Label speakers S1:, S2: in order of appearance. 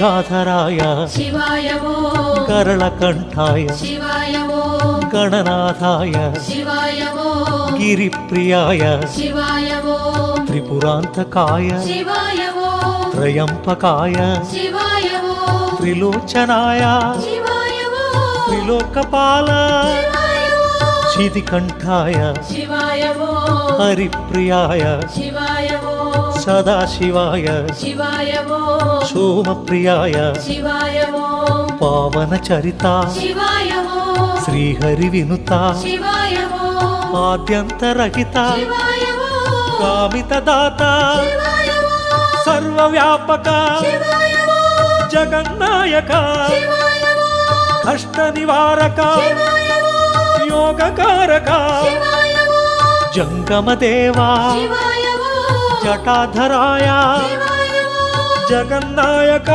S1: गंगाधराय
S2: शिवाय ओम
S1: करलकंठाय
S2: शिवाय ओम
S1: गणनाथाय
S2: शिवाय ओम
S1: गिरिप्रियाय
S2: शिवाय ओम
S1: त्रिपुरांतकाय
S2: शिवाय ओम
S1: त्रयंपकाय
S2: शिवाय ओम
S1: त्रिलोचनाय
S2: शिवाय ओम
S1: त्रिलोकपाल
S2: शिवाय ओम
S1: शितिकंठाय
S2: शिवाय ओम
S1: हरिप्रियाय
S2: शिवाय ओम
S1: सदाशिवाय
S2: शिवाय ओम
S1: सोमप्रियाय
S2: शिवाय ओम
S1: पावनचरिता
S2: शिवाय ओम
S1: श्रीहरिविनुता
S2: शिवाय ओम
S1: आद्यन्तरहिता
S2: शिवाय ओम
S1: कामितदाता
S2: शिवाय ओम
S1: सर्वव्यापका
S2: शिवाय ओम
S1: जगन्नायका
S2: शिवाय ओम
S1: कष्टनिवारका
S2: शिवाय ओम
S1: योगकारका
S2: शिवाय ओम
S1: जंगमदेवा
S2: शिवाय ओम
S1: जटाधराय
S2: शिवाय ओम
S1: जगन्नायका